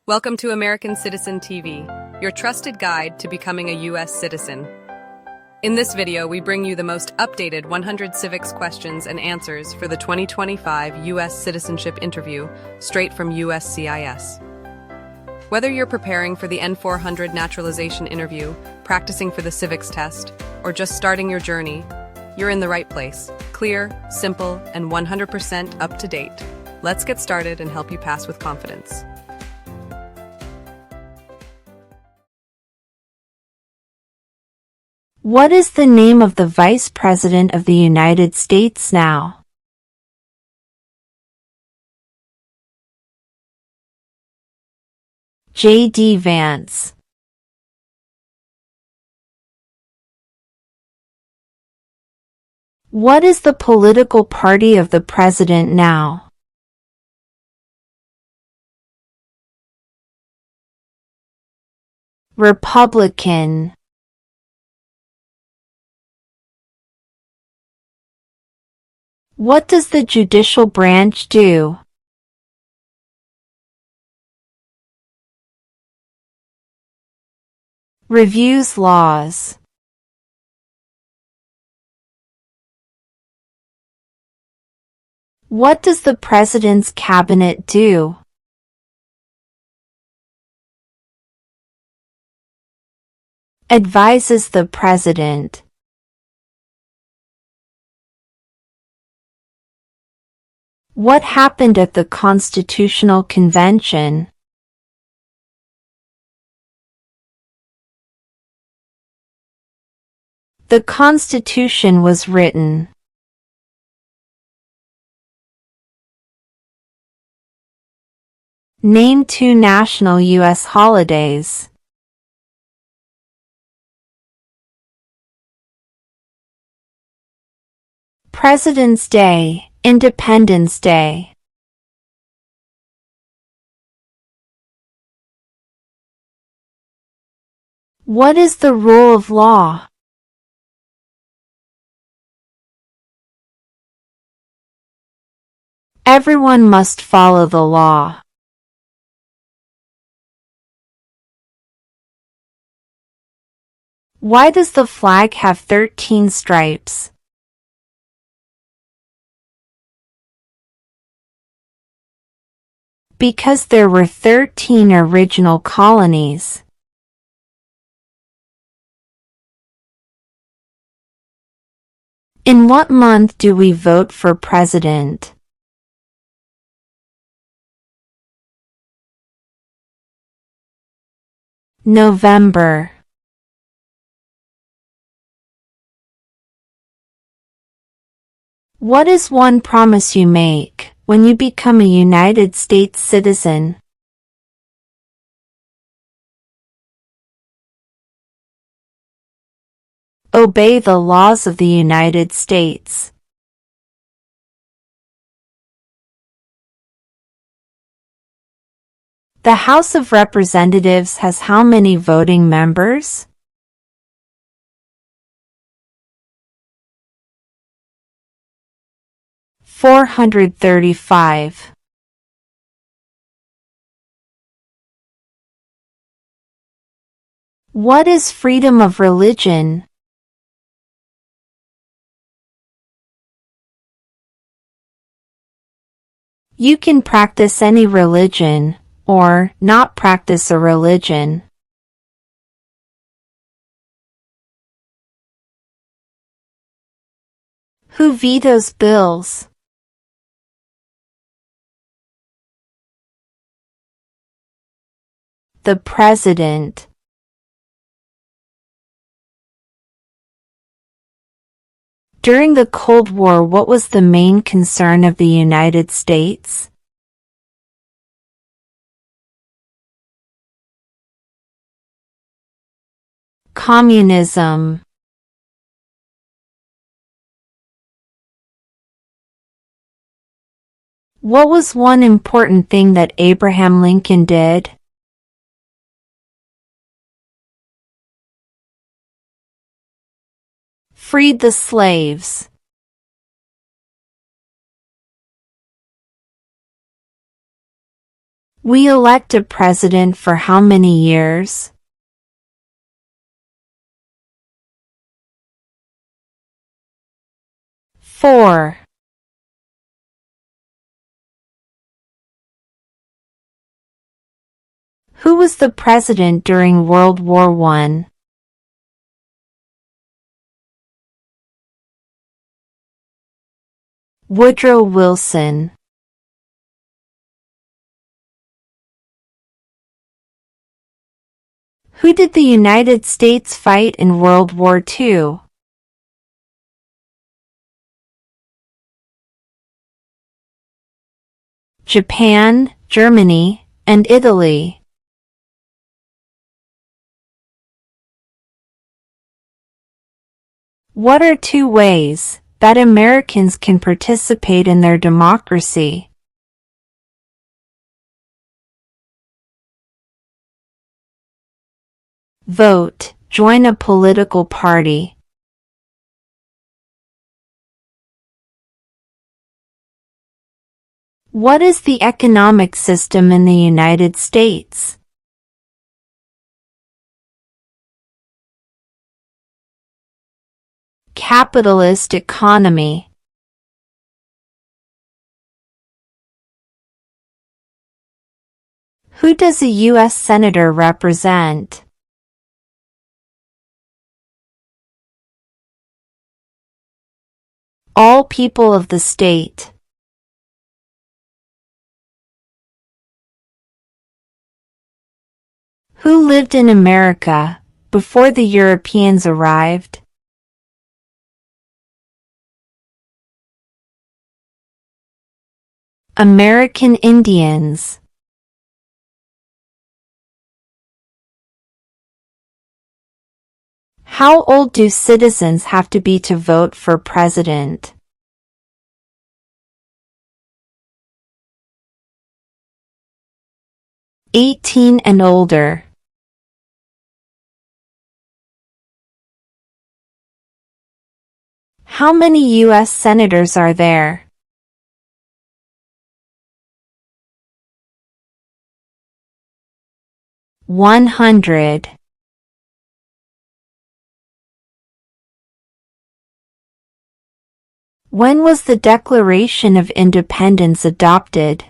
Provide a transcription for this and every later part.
Welcome to American Citizen TV, your trusted guide to becoming a U.S. citizen. In this video, we bring you the most updated 100 civics questions and answers for the 2025 U.S. Citizenship Interview, straight from USCIS. Whether you're preparing for the N-400 Naturalization Interview, practicing for the Civics Test, or just starting your journey, you're in the right place. Clear, simple, and 100% up to date. Let's get started and help you pass with confidence. What is the name of the Vice President of the United States now? J.D. Vance. What is the political party of the President now? Republican. What does the judicial branch do? Reviews laws. What does the President's cabinet do? Advises the President. What happened at the Constitutional Convention? The Constitution was written. Name 2 national U.S. holidays. President's Day, Independence Day. What is the rule of law? Everyone must follow the law. Why does the flag have 13 stripes? Because there were 13 original colonies. In what month do we vote for president? November. What is one promise you make when you become a United States citizen? Obey the laws of the United States. The House of Representatives has how many voting members? $435. What is freedom of religion? You can practice any religion, or not practice a religion. Who vetoes bills? The President. During the Cold War, what was the main concern of the United States? Communism. What was one important thing that Abraham Lincoln did? Freed the slaves. We elect a president for how many years? 4. Who was the president during World War I? Woodrow Wilson. Who did the United States fight in World War II? Japan, Germany, and Italy. What are 2 ways that Americans can participate in their democracy? Vote, join a political party. What is the economic system in the United States? Capitalist economy. Who does a U.S. Senator represent? All people of the state. Who lived in America before the Europeans arrived? American Indians. How old do citizens have to be to vote for president? 18 and older. How many U.S. senators are there? 100. When was the Declaration of Independence adopted?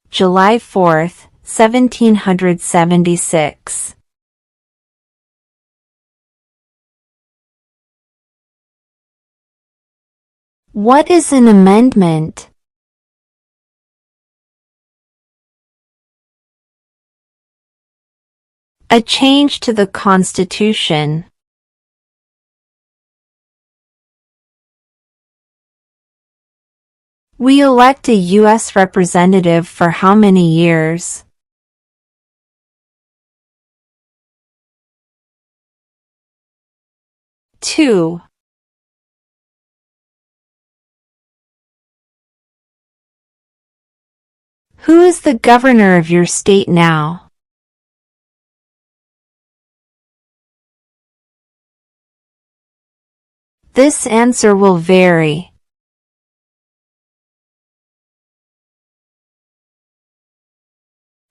July 4, 1776. What is an amendment? A change to the Constitution. We elect a U.S. representative for how many years? 2. Who is the governor of your state now? This answer will vary.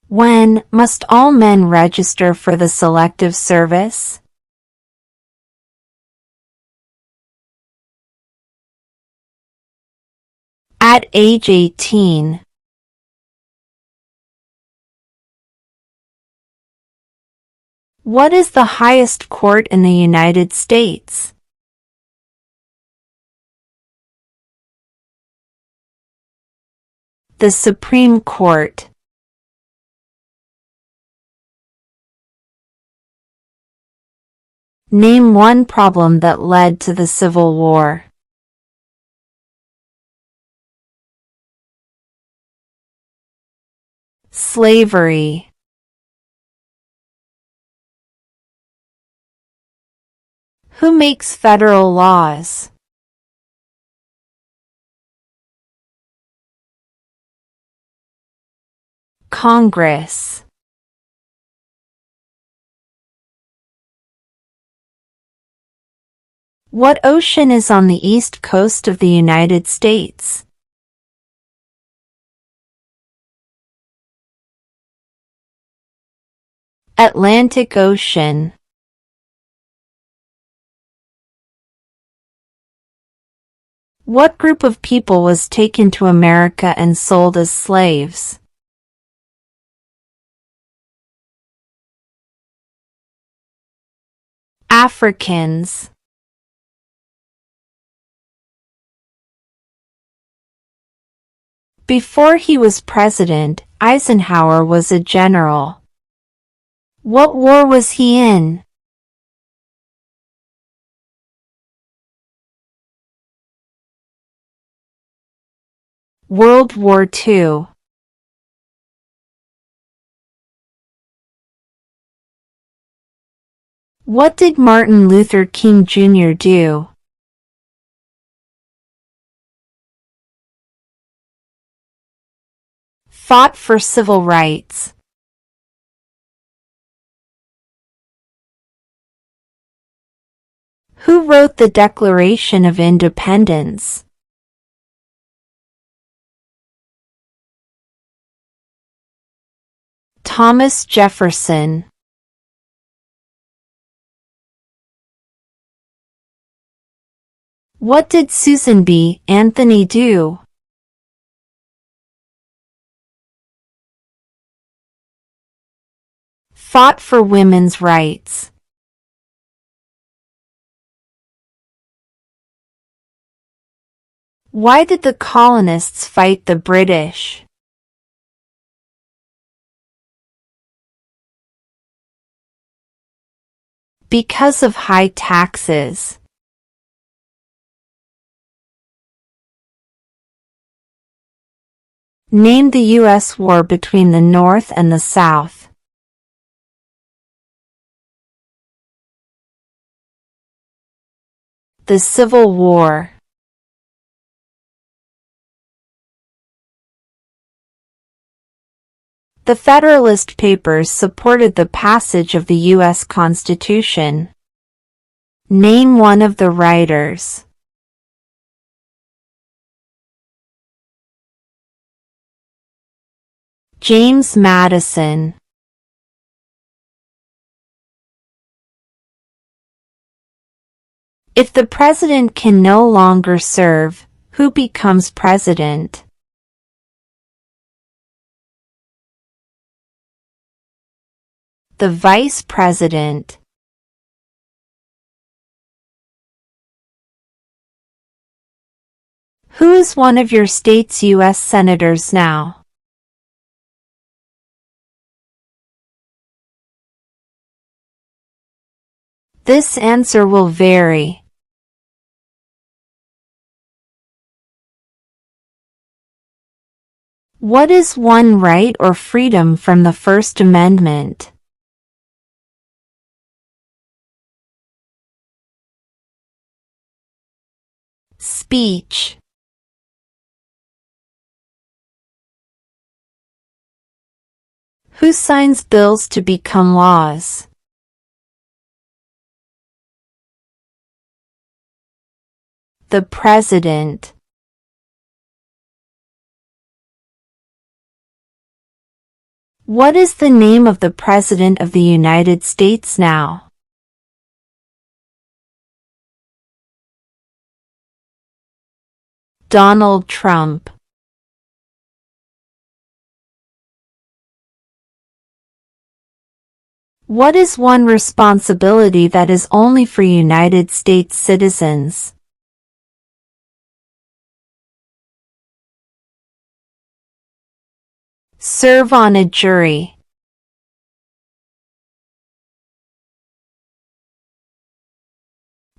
When must all men register for the Selective Service? At age 18. What is the highest court in the United States? The Supreme Court. Name one problem that led to the Civil War. Slavery. Who makes federal laws? Congress. What ocean is on the east coast of the United States? Atlantic Ocean. What group of people was taken to America and sold as slaves? Africans. Before he was president, Eisenhower was a general. What war was he in? World War II. What did Martin Luther King Jr. do? Fought for civil rights. Who wrote the Declaration of Independence? Thomas Jefferson. What did Susan B. Anthony do? Fought for women's rights. Why did the colonists fight the British? Because of high taxes. Name the U.S. war between the North and the South. The Civil War. The Federalist Papers supported the passage of the U.S. Constitution. Name one of the writers. James Madison. If the president can no longer serve, who becomes president? The vice president. Who is one of your state's U.S. senators now? This answer will vary. What is one right or freedom from the First Amendment? Speech. Who signs bills to become laws? The President. What is the name of the President of the United States now? Donald Trump. What is one responsibility that is only for United States citizens? Serve on a jury.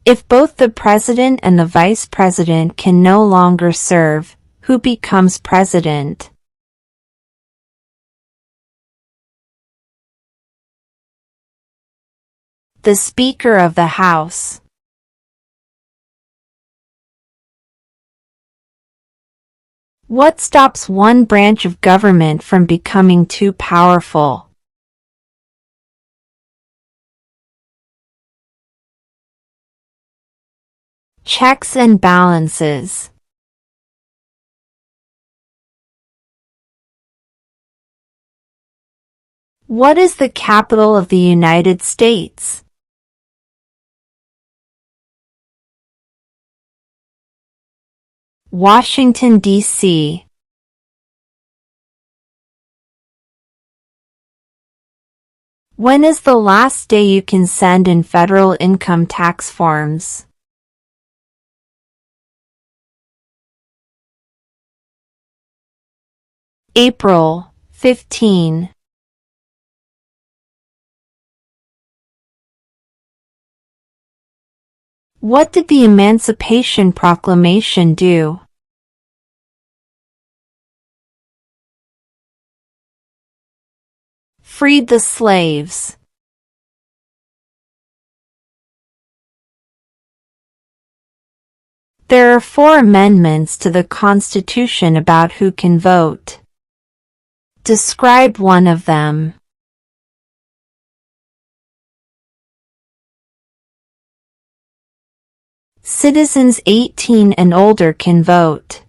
If both the president and the vice president can no longer serve, who becomes president? The Speaker of the House. What stops one branch of government from becoming too powerful? Checks and balances. What is the capital of the United States? Washington, D.C. When is the last day you can send in federal income tax forms? April 15. What did the Emancipation Proclamation do? Freed the slaves. There are 4 amendments to the Constitution about who can vote. Describe one of them. Citizens 18 and older can vote.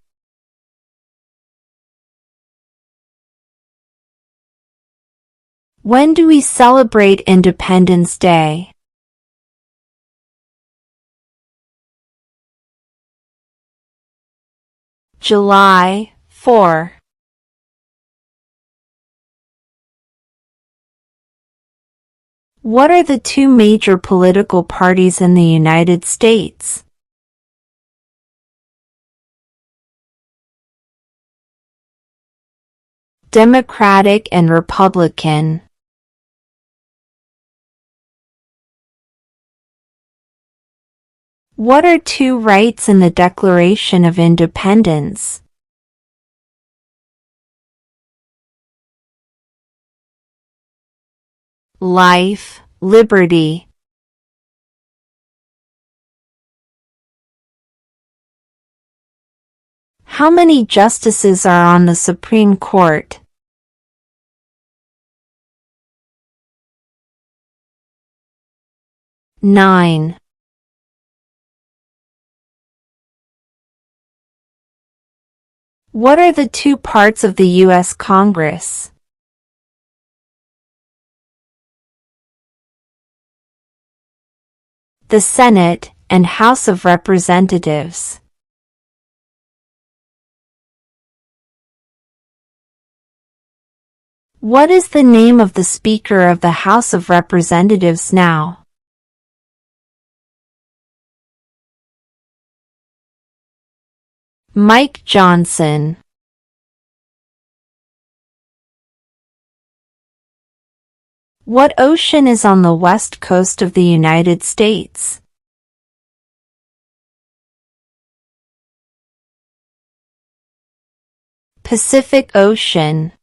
When do we celebrate Independence Day? July 4. What are the 2 major political parties in the United States? Democratic and Republican. What are 2 rights in the Declaration of Independence? Life, liberty. How many justices are on the Supreme Court? 9. What are the 2 parts of the U.S. Congress? The Senate and House of Representatives. What is the name of the Speaker of the House of Representatives now? Mike Johnson. What ocean is on the west coast of the United States? Pacific Ocean.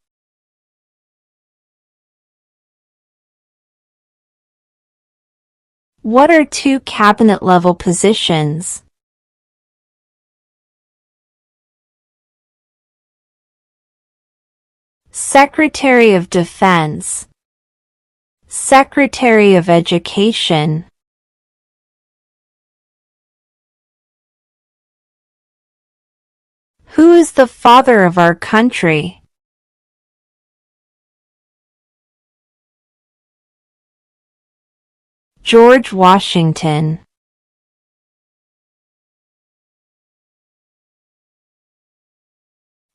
What are 2 cabinet-level positions? Secretary of Defense. Secretary of Education. Who is the father of our country? George Washington.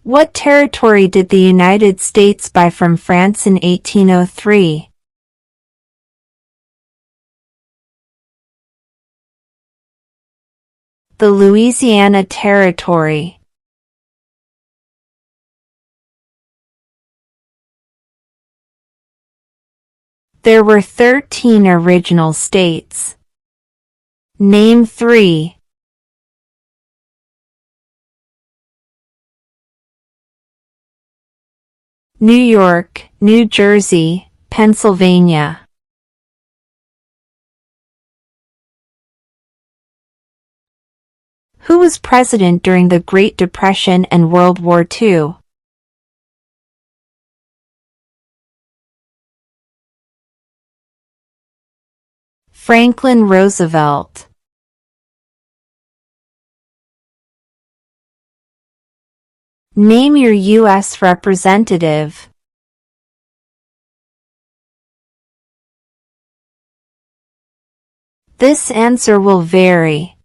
What territory did the United States buy from France in 1803? The Louisiana Territory. There were 13 original states. Name 3. New York, New Jersey, Pennsylvania. Who was president during the Great Depression and World War II? Franklin Roosevelt. Name your U.S. representative. This answer will vary.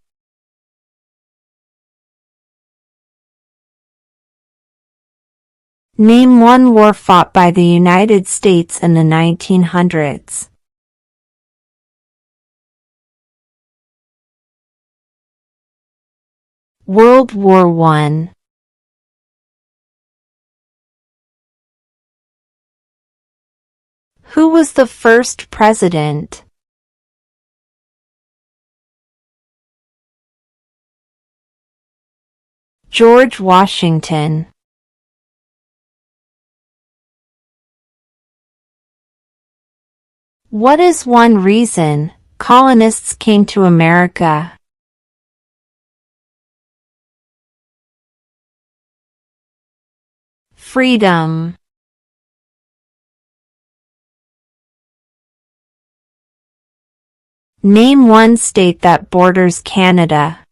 Name one war fought by the United States in the 1900s. World War I. Who was the first president? George Washington. What is one reason colonists came to America? Freedom. Name one state that borders Canada.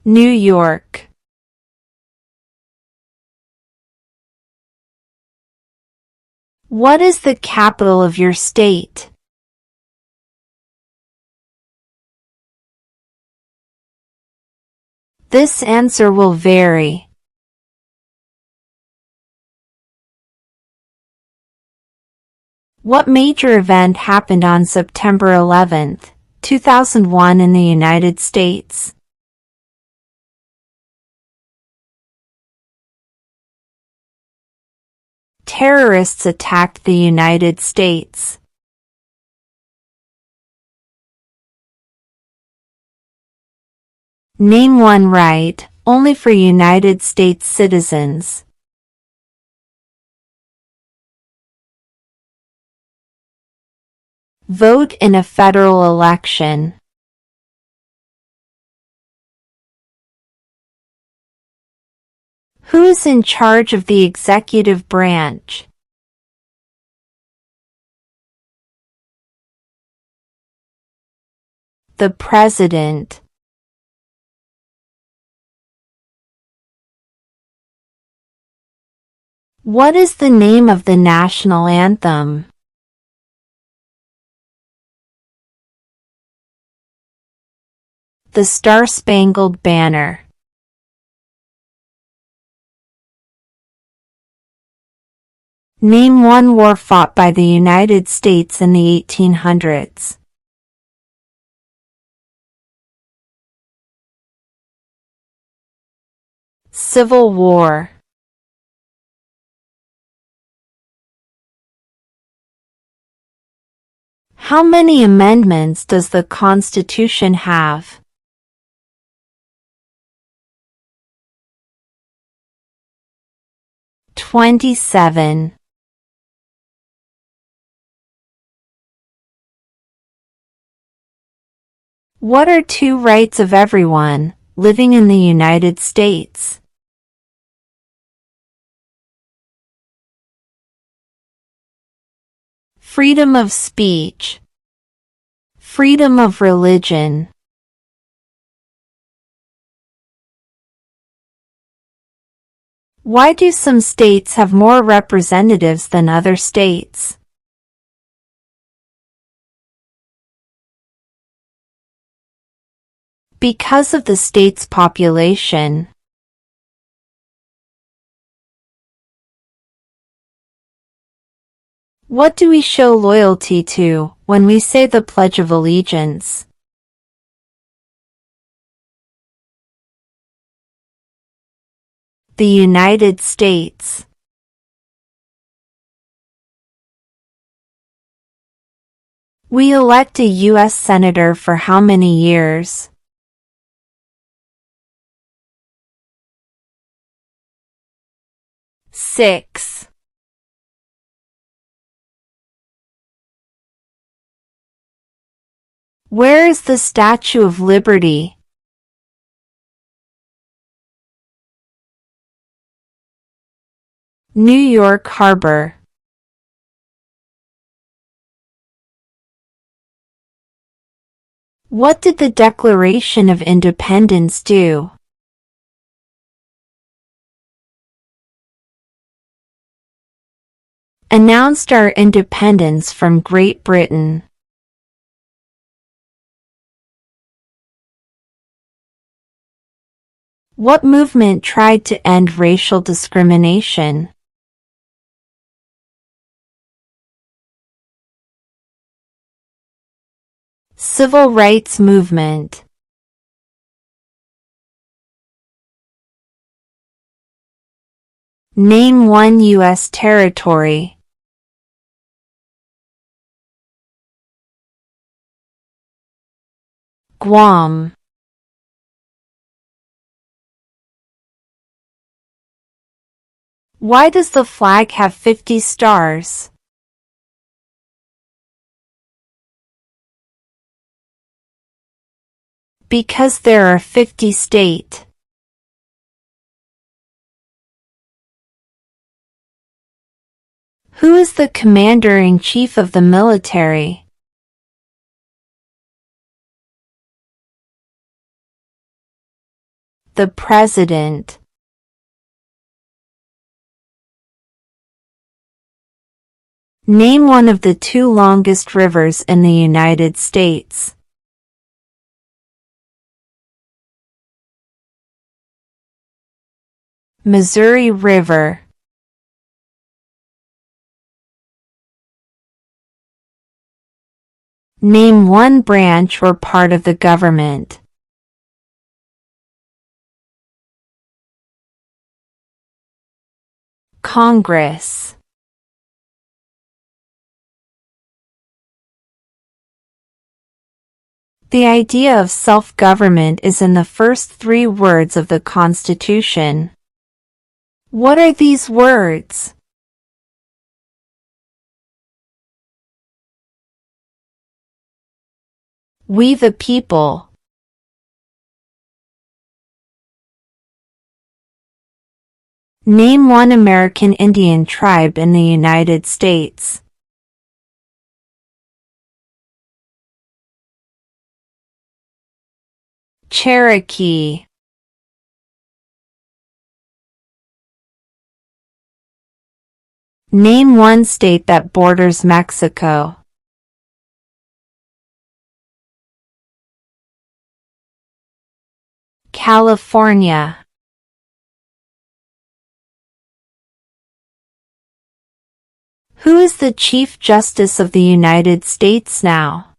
New York. What is the capital of your state? This answer will vary. What major event happened on September 11, 2001 in the United States? Terrorists attacked the United States. Name one right only for United States citizens. Vote in a federal election. Who is in charge of the executive branch? The President. What is the name of the national anthem? The Star-Spangled Banner. Name one war fought by the United States in the 1800s. Civil War. How many amendments does the Constitution have? 27. What are two rights of everyone living in the United States? Freedom of speech. Freedom of religion. Why do some states have more representatives than other states? Because of the state's population. What do we show loyalty to when we say the Pledge of Allegiance? The United States. We elect a U.S. Senator for how many years? 6. Where is the Statue of Liberty? New York Harbor. What did the Declaration of Independence do? Announced our independence from Great Britain. What movement tried to end racial discrimination? Civil rights movement. Name one U.S. territory. Guam. Why does the flag have 50 stars? Because there are 50 states. Who is the commander-in-chief of the military? The president. Name one of the two longest rivers in the United States. Missouri River. Name one branch or part of the government. Congress. The idea of self-government is in the first 3 words of the Constitution. What are these words? We the people. Name one American Indian tribe in the United States. Cherokee. Name one state that borders Mexico. California. Who is the Chief Justice of the United States now?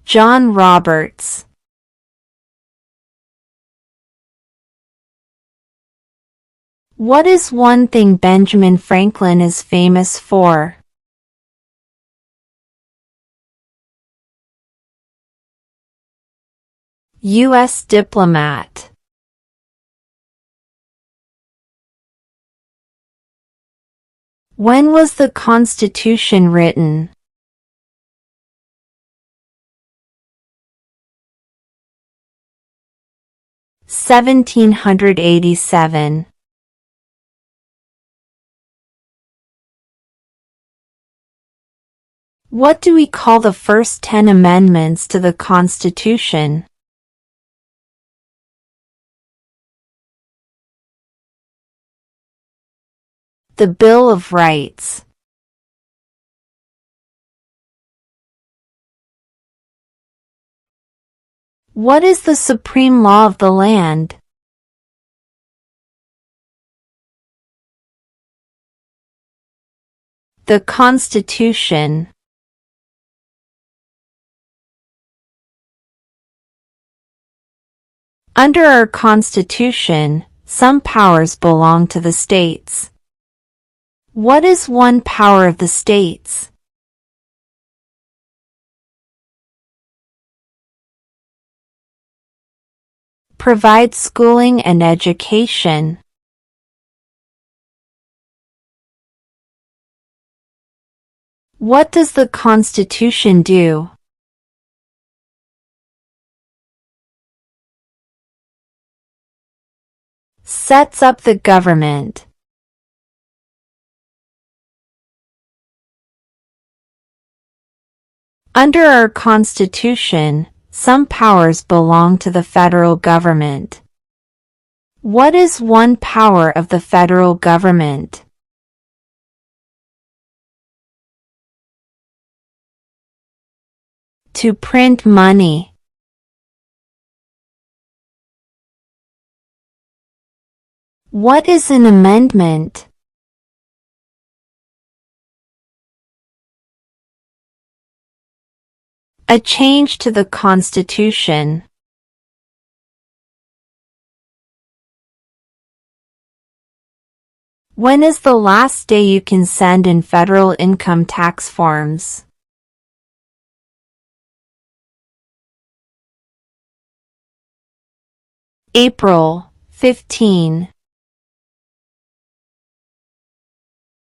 John Roberts. What is one thing Benjamin Franklin is famous for? U.S. diplomat. When was the Constitution written? (1787). What do we call the first 10 amendments to the Constitution? The Bill of Rights. What is the supreme law of the land? The Constitution. Under our Constitution, some powers belong to the states. What is one power of the states? Provide schooling and education. What does the Constitution do? Sets up the government. Under our Constitution, some powers belong to the federal government. What is one power of the federal government? To print money. What is an amendment? A change to the Constitution. When is the last day you can send in federal income tax forms? April 15.